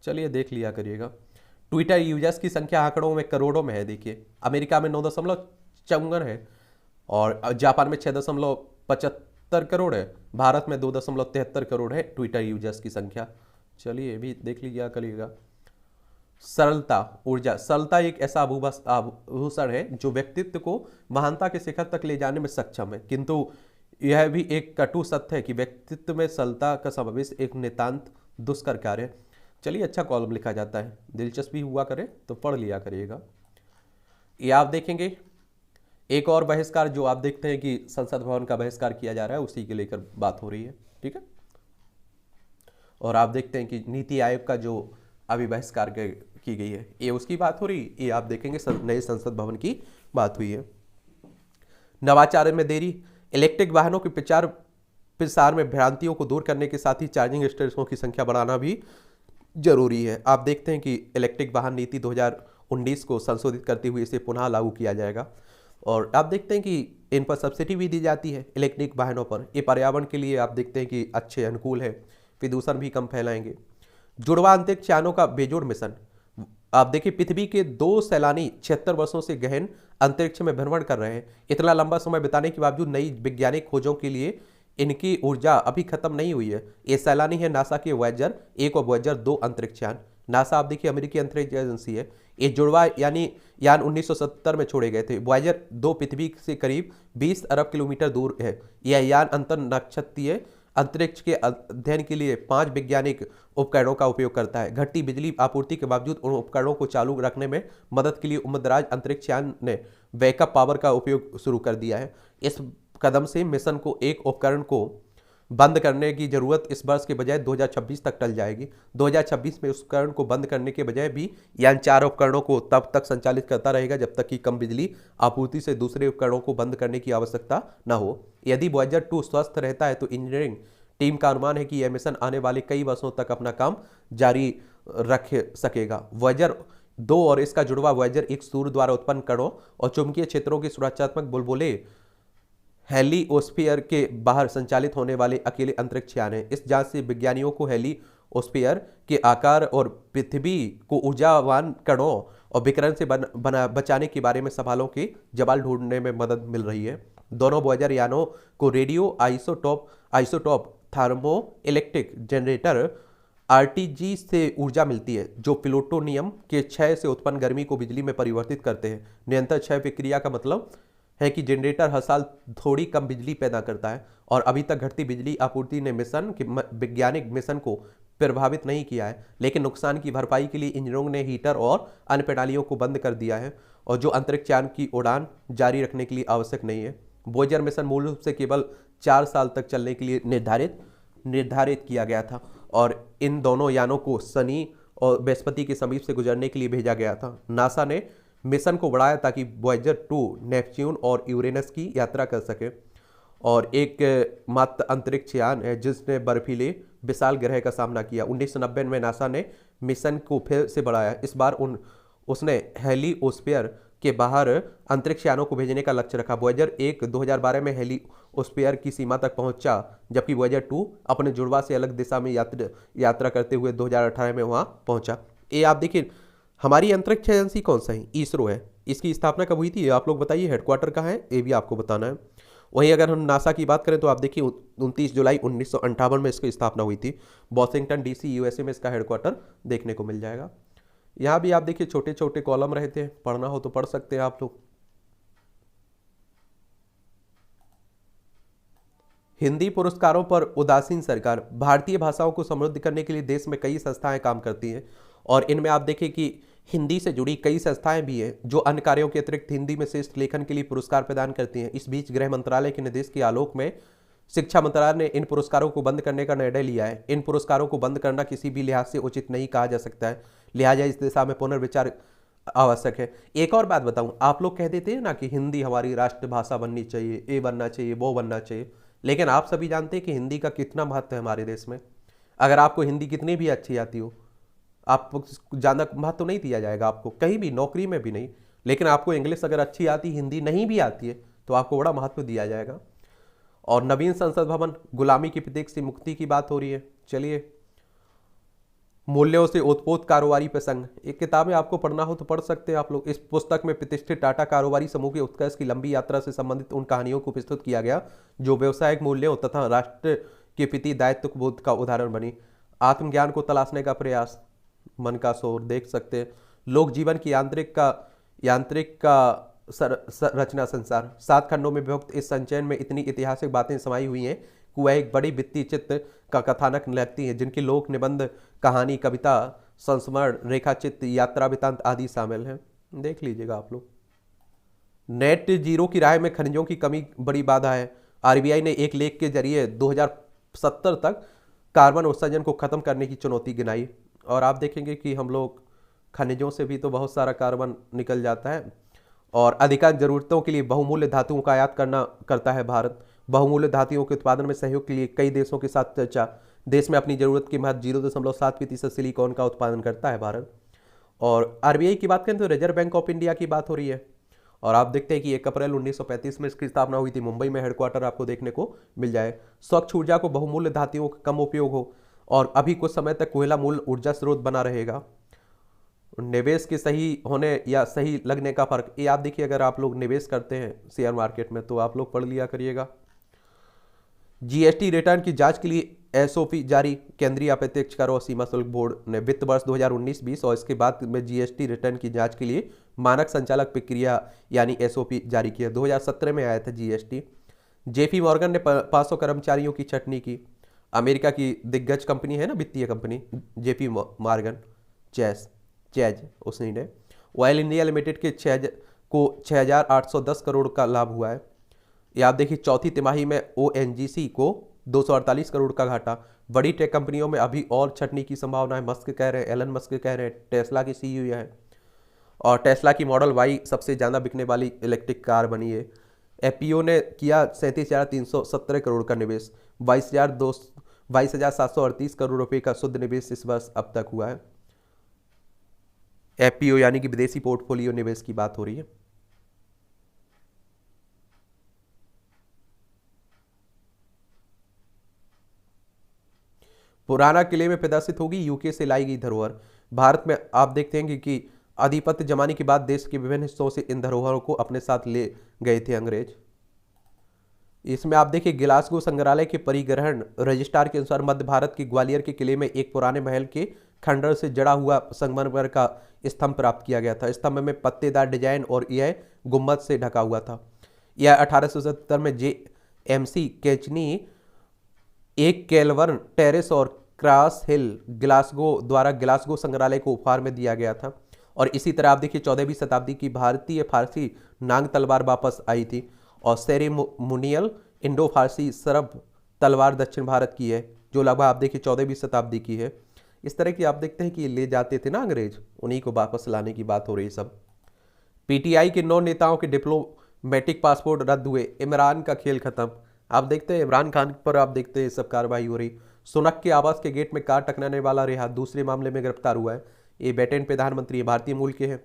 चलिए देख लिया करिएगा। ट्विटर यूजर्स की संख्या आंकड़ों में करोड़ों में है। देखिए, अमेरिका में 9.54 है और जापान में 6.75 करोड़ है, भारत में 2.73 करोड़ है ट्विटर यूजर्स की संख्या। चलिए ये भी देख लीजिए करिएगा। सरलता, ऊर्जा। सरलता एक ऐसा आभूषण है जो व्यक्तित्व को महानता के शिखर तक ले जाने में सक्षम है, किंतु यह भी एक कटु सत्य है कि व्यक्तित्व में सरलता का समावेश एक नितांत दुष्कर कार्य है। चलिए, अच्छा कॉलम लिखा जाता है, दिलचस्पी हुआ करे तो पढ़ लिया करिएगा। ये आप देखेंगे एक और बहिष्कार जो आप देखते हैं कि संसद भवन का बहिष्कार किया जा रहा है, उसी के लेकर बात हो रही है। ठीक है, और आप देखते हैं कि नीति आयोग का जो अभी बहिष्कार की गई है, ये उसकी बात हो रही। ये आप देखेंगे नए संसद भवन की बात हुई है। नवाचार में देरी, इलेक्ट्रिक वाहनों के प्रचार में भ्रांतियों को दूर करने के साथ ही चार्जिंग स्टेशनों की संख्या बढ़ाना भी जरूरी है। आप देखते हैं कि इलेक्ट्रिक वाहन नीति 2019 को संशोधित करते हुए इसे पुनः लागू किया जाएगा और आप देखते हैं कि इन पर सब्सिडी भी दी जाती है इलेक्ट्रिक वाहनों पर। ये पर्यावरण के लिए आप देखते हैं कि अच्छे अनुकूल है, प्रदूषण भी कम फैलाएंगे। जुड़वा अंतरिक्ष यानों का बेजोड़ मिशन। आप देखिए, पृथ्वी के 2 सैलानी 76 वर्षों से गहन अंतरिक्ष में भ्रमण कर रहे हैं। इतना लंबा समय बिताने के बावजूद नई वैज्ञानिक खोजों के लिए इनकी ऊर्जा अभी खत्म नहीं हुई है। ये सैलानी है नासा के वॉयेजर 1 और वॉयेजर 2 अंतरिक्ष यान। नासा आप देखिए अमेरिकी अंतरिक्ष एजेंसी है। ये जुड़वा यान 1970 में छोड़े गए थे। वॉयेजर 2 पृथ्वी से करीब 20 अरब किलोमीटर दूर है। यह यान अंतर नक्षत्रीय अंतरिक्ष के अध्ययन के लिए 5 वैज्ञानिक उपकरणों का उपयोग करता है। घटती बिजली आपूर्ति के बावजूद उन उपकरणों को चालू रखने में मदद के लिए उम्मीदराज अंतरिक्ष यान ने बैकअप पावर का उपयोग शुरू कर दिया है। इस कदम से मिशन को एक उपकरण को बंद करने की जरूरत इस वर्ष के बजाय 2026 तक टल जाएगी। 2026 में उस उपकरण को बंद करने के बजाय भी यान 4 उपकरणों को तब तक संचालित करता रहेगा जब तक कि कम बिजली आपूर्ति से दूसरे उपकरणों को बंद करने की आवश्यकता न हो। यदि वॉयेजर 2 स्वस्थ रहता है तो इंजीनियरिंग टीम का अनुमान है कि यह मिशन आने वाले कई वर्षों तक अपना काम जारी रख सकेगा। वॉयेजर 2 और इसका जुड़वा वॉयेजर 1 सूर्य द्वारा उत्पन्न कणों और चुंबकीय क्षेत्रों के सुरक्षात्मक बुलबुले हेलिओस्फीयर के बाहर संचालित होने वाले अकेले अंतरिक्ष यान है। इस जांच से विज्ञानियों को हेलिओस्फीयर के आकार और पृथ्वी को ऊर्जावान कणों और विकिरण से बचाने के बारे में सवालों के जवाब ढूंढने में मदद मिल रही है। दोनों वॉयेजर यानों को radio isotope thermo electric generator RTG से ऊर्जा मिलती है जो प्लूटोनियम के क्षय से उत्पन्न गर्मी को बिजली में परिवर्तित करते हैं। निरंतर क्षय प्रक्रिया का मतलब है कि जनरेटर हर साल थोड़ी कम बिजली पैदा करता है और अभी तक घटती बिजली आपूर्ति ने वैज्ञानिक मिशन को प्रभावित नहीं किया है, लेकिन नुकसान की भरपाई के लिए इंजीनियरों ने हीटर और अन्य प्रणालियों को बंद कर दिया है और जो अंतरिक्ष यान की उड़ान जारी रखने के लिए आवश्यक नहीं है। वॉयेजर मिशन मूल रूप से केवल 4 साल तक चलने के लिए निर्धारित किया गया था और इन दोनों यानों को शनि और बृहस्पति के समीप से गुजरने के लिए भेजा गया था। नासा ने मिशन को बढ़ाया ताकि वॉयेजर 2 नेपच्यून और यूरेनस की यात्रा कर सके और एक मात्र अंतरिक्ष यान है जिसने बर्फीले विशाल ग्रह का सामना किया। 1990 में नासा ने मिशन को फिर से बढ़ाया। इस बार उसने हेलिओस्फीयर के बाहर अंतरिक्ष यानों को भेजने का लक्ष्य रखा। वॉयेजर 1 2012 में हेलियोस्फीयर की सीमा तक पहुंचा, जबकि वॉयेजर 2 अपने जुड़वा से अलग दिशा में यात्रा करते हुए 2018 में वहां पहुंचा। ये आप देखिए, हमारी अंतरिक्ष एजेंसी कौन सा है? इसरो है। इसकी स्थापना कब हुई थी आप लोग बताइए, हेडक्वार्टर कहाँ है ये भी आपको बताना है। वहीं अगर हम नासा की बात करें तो आप देखिए 29 जुलाई 1958 में इसकी स्थापना हुई थी। वॉशिंगटन डीसी यूएसए में इसका हेडक्वार्टर देखने को मिल जाएगा। यहाँ भी आप देखिए छोटे छोटे कॉलम रहते हैं, पढ़ना हो तो पढ़ सकते हैं आप लोग। हिंदी पुरस्कारों पर उदासीन सरकार। भारतीय भाषाओं को समृद्ध करने के लिए देश में कई संस्थाएं काम करती हैं और इनमें आप देखें कि हिंदी से जुड़ी कई संस्थाएं भी हैं जो अन्य कार्यों के अतिरिक्त हिंदी में श्रेष्ठ लेखन के लिए पुरस्कार प्रदान करती हैं। इस बीच गृह मंत्रालय के निर्देश के आलोक में शिक्षा मंत्रालय ने इन पुरस्कारों को बंद करने का निर्णय लिया है। इन पुरस्कारों को बंद करना किसी भी लिहाज से उचित नहीं कहा जा सकता है, लिहाजा इस दिशा में पुनर्विचार आवश्यक है। एक और बात बताऊं, आप लोग कह देते हैं ना कि हिंदी हमारी राष्ट्रभाषा बननी चाहिए, ये बनना चाहिए, वो बनना चाहिए, लेकिन आप सभी जानते हैं कि हिंदी का कितना महत्व है हमारे देश में। अगर आपको हिंदी कितनी भी अच्छी आती हो, आपको ज़्यादा महत्व नहीं दिया जाएगा, आपको कहीं भी नौकरी में भी नहीं। लेकिन आपको इंग्लिश अगर अच्छी आती, हिंदी नहीं भी आती है, तो आपको बड़ा महत्व दिया जाएगा। और नवीन संसद भवन, गुलामी की प्रतीक से मुक्ति की बात हो रही है। चलिए, मूल्यों से ओतप्रोत कारोबारी प्रसंग, एक किताबें आपको पढ़ना हो तो पढ़ सकते हैं आप लोग। इस पुस्तक में प्रतिष्ठित टाटा कारोबारी समूह के उत्कर्ष की लंबी यात्रा से संबंधित उन कहानियों को प्रस्तुत किया गया जो व्यवसायिक मूल्यों तथा राष्ट्र के प्रति दायित्व बोध का उदाहरण बनी। आत्मज्ञान को तलाशने का प्रयास, मन का शोर देख सकते हैं। लोक जीवन की यांत्रिक का रचना संसार, 7 खंडों में विभक्त इस संचयन में इतनी ऐतिहासिक बातें समाई हुई हैं कि वह एक बड़ी वित्तीय चित्र का कथानक लगती है, जिनकी लोक निबंध, कहानी, कविता, संस्मरण, रेखाचित्र, यात्रा वृत्तांत आदि शामिल हैं। देख लीजिएगा आप लोग। नेट जीरो की राह में खनिजों की कमी बड़ी बाधा है। आरबीआई ने एक लेख के जरिए 2070 तक कार्बन उत्सर्जन को खत्म करने की चुनौती गिनाई। और आप देखेंगे कि हम लोग खनिजों से भी तो बहुत सारा कार्बन निकल जाता है। और अधिकांश जरूरतों के लिए बहुमूल्य धातुओं का आयात करता है भारत। बहुमूल्य धातुओं के उत्पादन में सहयोग के लिए कई देशों के साथ चर्चा। देश में अपनी जरूरत की महज 0.7% सिलिकॉन का उत्पादन करता है भारत। और आरबीआई की बात करें तो रिजर्व बैंक ऑफ इंडिया की बात हो रही है। और आप देखते हैं कि 1 अप्रैल 1935 में इसकी स्थापना हुई थी। मुंबई में हेडक्वार्टर आपको देखने को मिल जाए। स्वच्छ ऊर्जा को बहुमूल्य धातुओं का कम उपयोग हो और अभी कुछ समय तक कोयला मूल ऊर्जा स्रोत बना रहेगा। निवेश के सही होने या सही लगने का फर्क, ये आप देखिए, अगर आप लोग निवेश करते हैं शेयर मार्केट में तो आप लोग पढ़ लिया करिएगा। जीएसटी रिटर्न की जांच के लिए एसओपी जारी। केंद्रीय अप्रत्यक्ष कर और सीमा शुल्क बोर्ड ने वित्त वर्ष 2019-20 और इसके बाद में जीएसटी रिटर्न की जांच के लिए मानक संचालक प्रक्रिया यानी एसओपी जारी किया। 2017 में आया था जीएसटी। जेपी मॉर्गन ने 500 कर्मचारियों की छटनी की। अमेरिका की दिग्गज कंपनी है ना, वित्तीय कंपनी जेपी मॉर्गन चैज, उसने ने ऑयल इंडिया लिमिटेड के 6,810 करोड़ का लाभ हुआ है। ये आप देखिए, चौथी तिमाही में ओएनजीसी को 248 करोड़ का घाटा। बड़ी टेक कंपनियों में अभी और छटनी की संभावना है। मस्क कह रहे हैं, एलन मस्क कह रहे हैं, टेस्ला की सीईओ है। और टेस्ला की मॉडल वाई सबसे ज़्यादा बिकने वाली इलेक्ट्रिक कार बनी है। एपीओ ने किया 37,317 करोड़ का निवेश। 22,738 करोड़ रुपए का शुद्ध निवेश इस वर्ष अब तक हुआ है। एपीओ यानी कि विदेशी पोर्टफोलियो निवेश की बात हो रही है। पुराना किले में प्रदर्शित होगी यूके से लाई गई धरोहर। भारत में आप देखते हैं कि आधिपत्य जमाने के बाद देश के विभिन्न हिस्सों से इन धरोहरों को अपने साथ ले गए थे अंग्रेज। इसमें आप देखिए, गिलासगो संग्रहालय के परिग्रहण रजिस्ट्रार के अनुसार मध्य भारत के ग्वालियर के किले में एक पुराने महल के खंडर से जड़ा हुआ संगमरमर का स्तंभ प्राप्त किया गया था। स्तंभ में पत्तेदार डिजाइन और यह गुम्बद से ढका हुआ था। यह 1877 में JMC केचनी एक केलवर्न टेरेस और क्रॉस हिल ग्लासगो द्वारा ग्लासगो संग्रहालय को उपहार में दिया गया था। और इसी तरह आप देखिए 14वीं शताब्दी की भारतीय फारसी नांग तलवार वापस आई थी। और सेरेमोनियल इंडो फारसी सरब तलवार दक्षिण भारत की है, जो लगभग आप देखिए 14वीं शताब्दी की है। इस तरह की आप देखते हैं कि ये ले जाते थे ना अंग्रेज, उन्हीं को वापस लाने की बात हो रही सब। पीटीआई के 9 नेताओं के डिप्लोमेटिक पासपोर्ट रद्द हुए। इमरान का खेल खत्म। आप देखते हैं इमरान खान पर आप देखते हैं सब कार्रवाई हो रही। सुनक के आवास के गेट में कार टकराने वाला रिहा, दूसरे मामले में गिरफ्तार हुआ है। ये ब्रिटेन प्रधानमंत्री भारतीय मूल के हैं।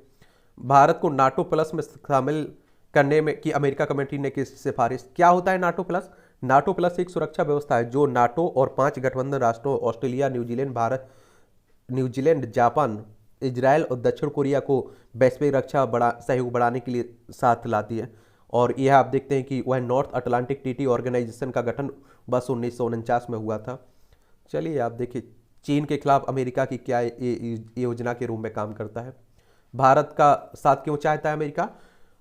भारत को नाटो प्लस में शामिल करने में की अमेरिका कमेटी ने की सिफारिश। क्या होता है नाटो प्लस? नाटो प्लस एक सुरक्षा व्यवस्था है जो नाटो और 5 गठबंधन राष्ट्रों ऑस्ट्रेलिया, न्यूजीलैंड, जापान, इजराइल और दक्षिण कोरिया को वैश्विक रक्षा सहयोग बढ़ाने के लिए साथ लाती है। और यह आप देखते हैं कि वह नॉर्थ अटलांटिक ट्रीटी ऑर्गेनाइजेशन का गठन बस 1949 में हुआ था। चलिए आप देखिए चीन के खिलाफ अमेरिका की क्या योजना के रूप में काम करता है। भारत का साथ क्यों चाहता है अमेरिका?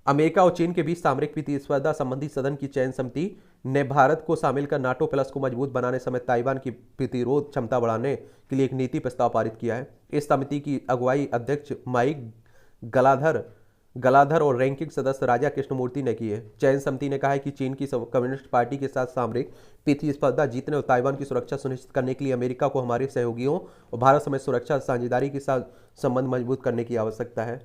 अमेरिका और चीन के बीच सामरिक प्रतिस्पर्धा संबंधी सदन की चयन समिति ने भारत को शामिल कर नाटो प्लस को मजबूत बनाने समेत ताइवान की प्रतिरोध क्षमता बढ़ाने के लिए एक नीति प्रस्ताव पारित किया है। इस समिति की अगुवाई अध्यक्ष माइक गलाधर और रैंकिंग सदस्य राजा कृष्णमूर्ति ने की है। चयन समिति ने कहा है कि चीन की कम्युनिस्ट पार्टी के साथ सामरिक प्रतिस्पर्धा जीतने और ताइवान की सुरक्षा सुनिश्चित करने के लिए अमेरिका को हमारे सहयोगियों और भारत समेत सुरक्षा साझेदारी के साथ संबंध मजबूत करने की आवश्यकता है।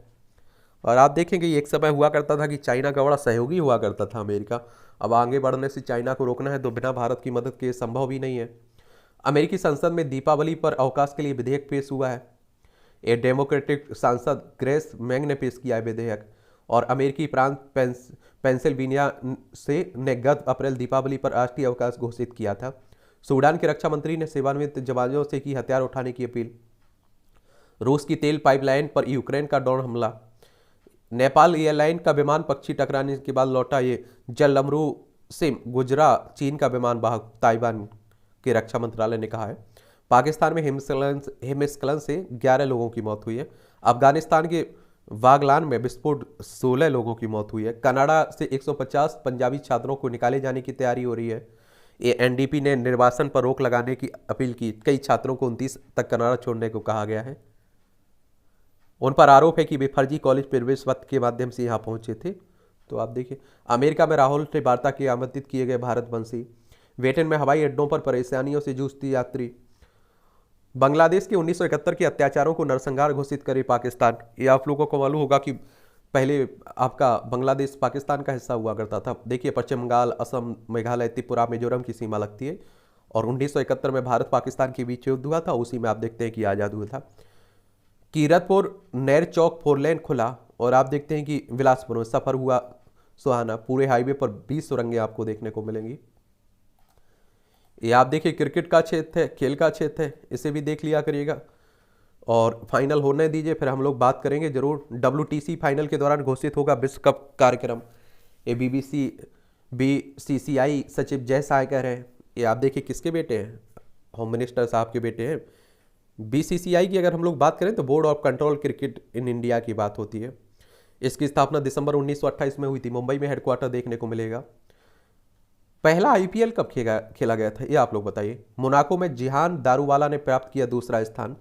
और आप देखेंगे एक समय हुआ करता था कि चाइना का बड़ा सहयोगी हुआ करता था अमेरिका। अब आगे बढ़ने से चाइना को रोकना है तो बिना भारत की मदद के संभव भी नहीं है। अमेरिकी संसद में दीपावली पर अवकाश के लिए विधेयक पेश हुआ है। एक डेमोक्रेटिक सांसद ग्रेस मैंग ने पेश किया है विधेयक। और अमेरिकी प्रांत पेंसिल्वेनिया ने गत अप्रैल दीपावली पर राष्ट्रीय अवकाश घोषित किया था। सूडान के रक्षा मंत्री ने सेवानिवृत्त जवानों से की हथियार उठाने की अपील। रूस की तेल पाइपलाइन पर यूक्रेन का ड्रोन हमला। नेपाल एयरलाइन का विमान पक्षी टकराने के बाद लौटा। ये जलमरू से गुजरा चीन का विमान वाहक, ताइवान के रक्षा मंत्रालय ने कहा है। पाकिस्तान में हिमस्खलन से 11 लोगों की मौत हुई है। अफगानिस्तान के वागलान में विस्फोट 16 लोगों की मौत हुई है। कनाडा से 150 पंजाबी छात्रों को निकाले जाने की तैयारी हो रही है। ये एनडीपी ने निर्वासन पर रोक लगाने की अपील की। कई छात्रों को 29 तक कनाडा छोड़ने को कहा गया है। उन पर आरोप है कि वे फर्जी कॉलेज प्रवेश पत्र के माध्यम से यहाँ पहुंचे थे। तो आप देखिए अमेरिका में राहुल से वार्ता के आमंत्रित किए गए भारतवंशी। वेटन में हवाई अड्डों पर परेशानियों से जूझती यात्री। बांग्लादेश के 1971 के अत्याचारों को नरसंहार घोषित करे पाकिस्तान। ये आप लोगों को मालूम होगा कि पहले आपका बांग्लादेश पाकिस्तान का हिस्सा हुआ करता था। देखिए पश्चिम बंगाल, असम, मेघालय, त्रिपुरा, मिजोरम की सीमा लगती है। और 1971 में भारत पाकिस्तान के बीच युद्ध हुआ था, उसी में आप देखते हैं कि आज़ाद हुआ था। कीरतपुर नैर चौक 4 लेन खुला। और आप देखते हैं कि बिलासपुर में सफर हुआ सुहाना। पूरे हाईवे पर 20 सुरंगें आपको देखने को मिलेंगी। ये आप देखिए क्रिकेट का क्षेत्र है, खेल का क्षेत्र है, इसे भी देख लिया करिएगा। और फाइनल होने दीजिए फिर हम लोग बात करेंगे जरूर। WTC फाइनल के दौरान घोषित होगा विश्व कप कार्यक्रम। ये BCCI सचिव जय साय कह रहे हैं। ये आप देखिए किसके बेटे हैं? होम मिनिस्टर साहब के बेटे हैं। BCCI की अगर हम लोग बात करें तो board of control cricket in India की बात होती है। इसकी स्थापना दिसंबर 1928 में हुई थी। मुंबई में हेडक्वार्टर देखने को मिलेगा। पहला IPL कब खेला गया था ये आप लोग बताइए। मोनाको में जिहान दारूवाला ने प्राप्त किया दूसरा स्थान।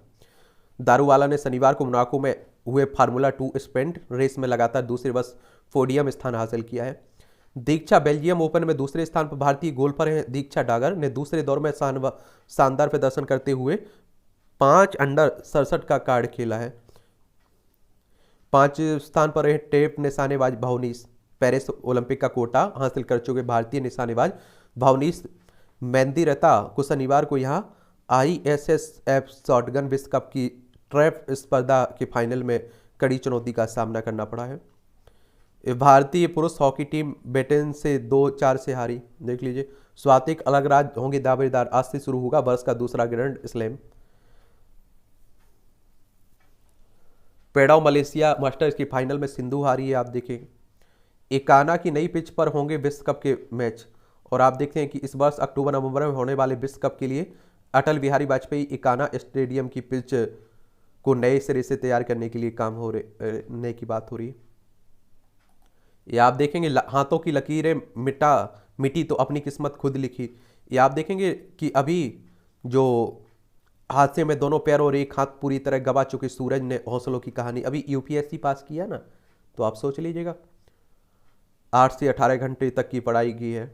दारूवाला ने शनिवार को मोनाको में हुए फार्मूला 2 स्प्रिंट रेस में लगातार दूसरे वर्ष पोडियम स्थान हासिल किया है। दीक्षा बेल्जियम ओपन में दूसरे स्थान पर भारतीय गोल्फर हैं दीक्षा डागर ने दूसरे दौर में शानदार प्रदर्शन करते हुए 5 अंडर 67 का कार्ड खेला है। 5 स्थान पर रहे टेप निशानेबाज भावनीश। पेरिस ओलंपिक का कोटा हासिल कर चुके भारतीय निशानेबाज भावनीश मेंदिरता को शनिवार को यहां ISSF शॉटगन विश्व कप की ट्रैप स्पर्धा के फाइनल में कड़ी चुनौती का सामना करना पड़ा है। भारतीय पुरुष हॉकी टीम ब्रिटेन से 2-4 से हारी। देख लीजिए स्वातिक अलगराज होंगे दावेदार। आज से शुरू होगा वर्ष का दूसरा ग्रैंड स्लैम। पेड़ाव मलेशिया मास्टर्स की फाइनल में सिंधु हारी है। आप देखें एकाना की नई पिच पर होंगे विश्व कप के मैच। और आप देखते हैं कि इस वर्ष अक्टूबर नवंबर में होने वाले विश्व कप के लिए अटल बिहारी वाजपेयी एकाना स्टेडियम की पिच को नए सिरे से तैयार करने के लिए काम होने की बात हो रही है। ये आप देखेंगे हाथों की लकीरें मिटी तो अपनी किस्मत खुद लिखी। ये आप देखेंगे कि अभी जो हादसे में दोनों पैर और एक हाथ पूरी तरह गवा चुके सूरज ने हौसलों की कहानी। अभी UPSC पास किया ना, तो आप सोच लीजिएगा 8 से 18 घंटे तक की पढ़ाई की है।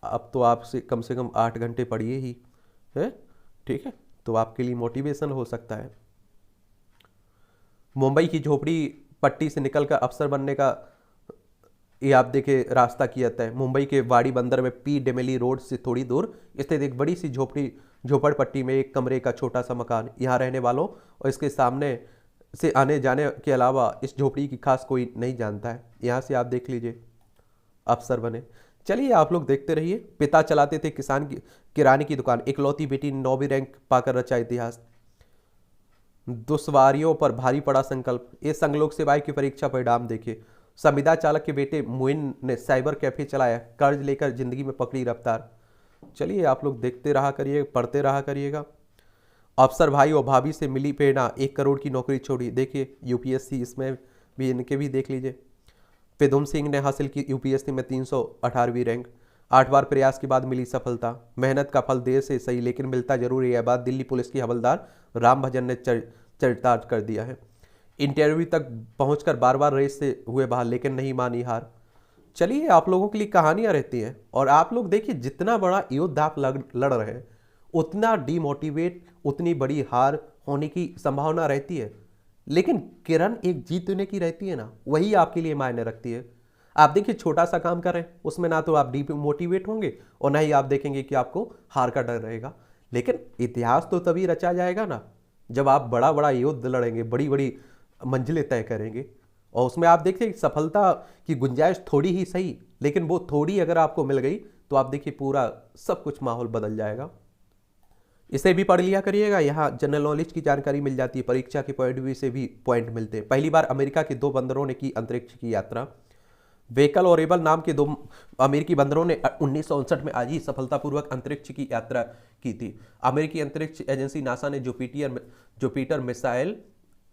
अब तो आप से कम 8 घंटे पढ़िए ही है, ठीक है, तो आपके लिए मोटिवेशन हो सकता है। मुंबई की झोपड़ी पट्टी से निकलकर अफसर बनने का ये आप देखे रास्ता किया तय। मुंबई के वाड़ी बंदर में P डेमेली रोड से थोड़ी दूर स्थित एक बड़ी सी झोपड़पट्टी में एक कमरे का छोटा सा मकान। यहाँ रहने वालों और इसके सामने से आने जाने के अलावा इस झोपड़ी की खास कोई नहीं जानता है। यहाँ से आप देख लीजिए, अफसर बने। चलिए आप लोग देखते रहिए। पिता चलाते थे किसान की किराने की दुकान, इकलौती बेटी 9वीं रैंक पाकर रचा इतिहास। दुश्वारियों पर भारी पड़ा संकल्प, ये संगलोक सेवाएं की परीक्षा परिणाम देखिए। संविदा चालक के बेटे मुइन ने साइबर कैफे चलाया, कर्ज लेकर जिंदगी में पकड़ी रफ्तार। चलिए आप लोग देखते रहा करिए, पढ़ते रहा करिएगा। अफसर भाई और भाभी से मिली प्रेरणा, 1 करोड़ की नौकरी छोड़ी। देखिए यूपीएससी, इसमें भी इनके भी देख लीजिए। पिदुम सिंह ने हासिल की यूपीएससी में 318वीं रैंक, 8 बार प्रयास के बाद मिली सफलता। मेहनत का फल देर से सही लेकिन मिलता जरूर है, यह बात दिल्ली पुलिस की हवलदार राम भजन ने चरितार्थ कर दिया है। इंटरव्यू तक पहुंचकर बार बार रेस से हुए बाहर लेकिन नहीं मानी हार। चलिए आप लोगों के लिए कहानियां रहती हैं, और आप लोग देखिए जितना बड़ा युद्ध आप लड़ रहे हैं उतना डीमोटिवेट, उतनी बड़ी हार होने की संभावना रहती है। लेकिन किरण एक जीतने की रहती है ना, वही आपके लिए मायने रखती है। आप देखिए छोटा सा काम करें, उसमें ना तो आप डीमोटिवेट होंगे और ना ही आप देखेंगे कि आपको हार का डर रहेगा। लेकिन इतिहास तो तभी रचा जाएगा ना जब आप बड़ा बड़ा युद्ध लड़ेंगे, बड़ी बड़ी मंजिलें तय करेंगे। और उसमें आप देखिए सफलता की गुंजाइश थोड़ी ही सही, लेकिन वो थोड़ी अगर आपको मिल गई तो आप देखिए पूरा सब कुछ माहौल बदल जाएगा। इसे भी पढ़ लिया करिएगा, यहाँ जनरल नॉलेज की जानकारी मिल जाती है, परीक्षा के पॉइंट व्यू से भी पॉइंट मिलते हैं। पहली बार अमेरिका के 2 बंदरों ने की अंतरिक्ष की यात्रा। वेकल और एबल नाम के 2 अमेरिकी बंदरों ने 1959 में आज ही सफलतापूर्वक अंतरिक्ष की यात्रा की थी। अमेरिकी अंतरिक्ष एजेंसी नासा ने जुपिटर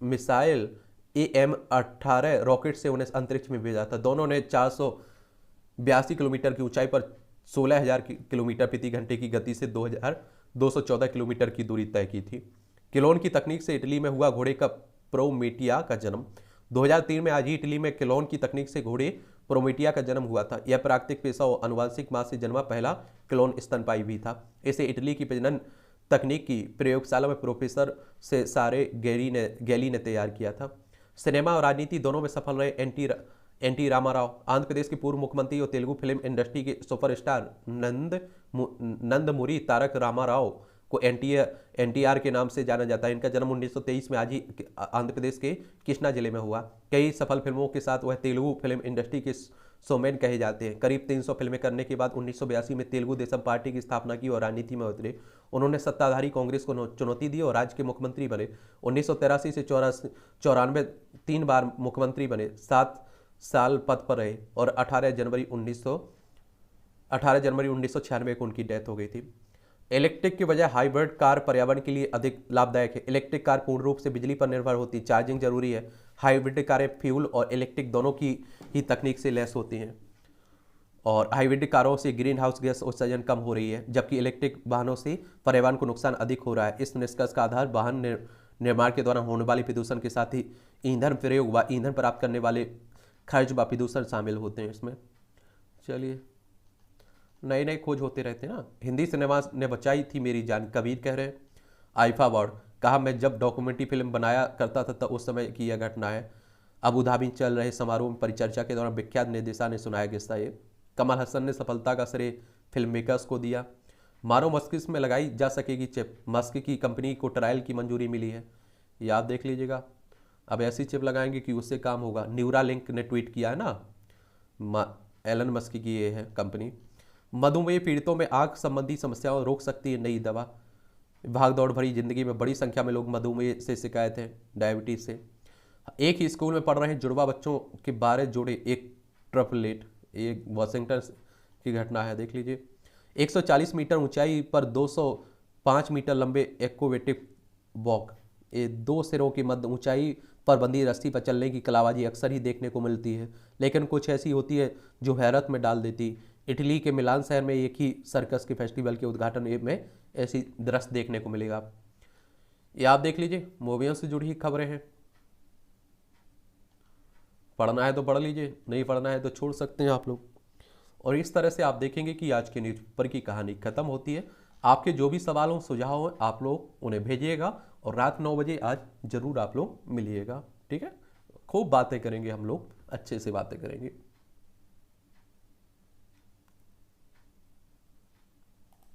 मिसाइल AM-18 रॉकेट से उन्हें अंतरिक्ष में भेजा था। दोनों ने 482 किलोमीटर की ऊंचाई पर 16,000 किलोमीटर प्रति घंटे की गति से 214 किलोमीटर की दूरी तय की थी। किलोन की तकनीक से इटली में हुआ घोड़े का प्रोमेटिया का जन्म। 2003 में आज ही इटली में किलोन की तकनीक से घोड़े प्रोमेटिया का जन्म हुआ था। यह प्राकृतिक पेशा और आनुवंशिक मां से जन्मा पहला किलोन स्तनपायी भी था। इसे इटली की प्रजनन तकनीक की प्रयोगशाला में प्रोफेसर से सारे गैली ने तैयार किया था। सिनेमा और राजनीति दोनों में सफल रहे एनटी रामाराव। आंध्र प्रदेश के पूर्व मुख्यमंत्री और तेलुगु फिल्म इंडस्ट्री के सुपरस्टार नंदमुरी तारक रामाराव को एनटीआर के नाम से जाना जाता है। इनका जन्म 1923 में आज ही आंध्र प्रदेश के कृष्णा जिले में हुआ। कई सफल फिल्मों के साथ वह तेलुगु फिल्म इंडस्ट्री के शोमैन कहे जाते हैं। करीब 300 फिल्में करने के बाद 1982 में तेलुगु देशम पार्टी की स्थापना की और राजनीति में उतरे। उन्होंने सत्ताधारी कांग्रेस को चुनौती दी और राज्य के मुख्यमंत्री बने। 1983 से 94 3 बार मुख्यमंत्री बने, 7 साल पद पर रहे और 18 जनवरी 1996 को उनकी डेथ हो गई थी। इलेक्ट्रिक की बजाय हाइब्रिड कार पर्यावरण के लिए अधिक लाभदायक है। इलेक्ट्रिक कार पूर्ण रूप से बिजली पर निर्भर होती है, चार्जिंग जरूरी है। हाइब्रिड कारें फ्यूल और इलेक्ट्रिक दोनों की ही तकनीक से लैस होती हैं और हाइब्रिड कारों से ग्रीन हाउस गैस उत्सर्जन कम हो रही है, जबकि इलेक्ट्रिक वाहनों से पर्यावरण को नुकसान अधिक हो रहा है। इस निष्कर्ष का आधार वाहन निर्माण के दौरान होने वाले प्रदूषण के साथ ही ईंधन प्रयोग व ईंधन प्राप्त करने वाले खर्च व प्रदूषण शामिल होते हैं इसमें। चलिए नए नए खोज होते रहते हैं ना। हिंदी सिनेमा ने बचाई थी मेरी जान, कबीर कह रहे हैं। आईफा अवार्ड, कहा मैं जब डॉक्यूमेंट्री फिल्म बनाया करता था तब उस समय की यह घटना है। अबू धाबी में चल रहे समारोह में परिचर्चा के दौरान विख्यात निर्देशक ने सुनाया किस्सा ये। कमल हसन ने सफलता का श्रेय फिल्म मेकर्स को दिया। मानव मस्तिष्क में लगाई जा सकेगी चिप, मस्क की कंपनी को ट्रायल की मंजूरी मिली है। ये आप देख लीजिएगा, अब ऐसी चिप लगाएंगे कि उससे काम होगा। न्यूरालिंक ने ट्वीट किया है ना, एलन मस्क की ये है कंपनी। मधुमेह पीड़ितों में आंख संबंधी समस्याओं रोक सकती है नई दवा। भाग दौड़ भरी जिंदगी में बड़ी संख्या में लोग मधुमेह से शिकायत है, डायबिटीज से। एक ही स्कूल में पढ़ रहे जुड़वा बच्चों के 12 जोड़े एक ट्रिपलेट, एक वाशिंगटन की घटना है, देख लीजिए। 140 मीटर ऊंचाई पर 205 मीटर लंबे एक्रोबेटिक वॉक, ये 2 सिरों की मध्य ऊंचाई पर बंधी रस्सी पर चलने की कलाबाजी अक्सर ही देखने को मिलती है, लेकिन कुछ ऐसी होती है जो हैरत में डाल देती। इटली के मिलान शहर में एक ही सर्कस के फेस्टिवल के उद्घाटन में ऐसी दृश्य देखने को मिलेगा। ये आप देख लीजिए, मूवियों से जुड़ी ही खबरें हैं। पढ़ना है तो पढ़ लीजिए, नहीं पढ़ना है तो छोड़ सकते हैं आप लोग। और इस तरह से आप देखेंगे कि आज के न्यूज़पेपर की कहानी खत्म होती है। आपके जो भी सवाल हो, सुझाव हो, आप लोग उन्हें भेजिएगा और रात 9 बजे आज जरूर आप लोग मिलिएगा, ठीक है। खूब बातें करेंगे हम लोग, अच्छे से बातें करेंगे।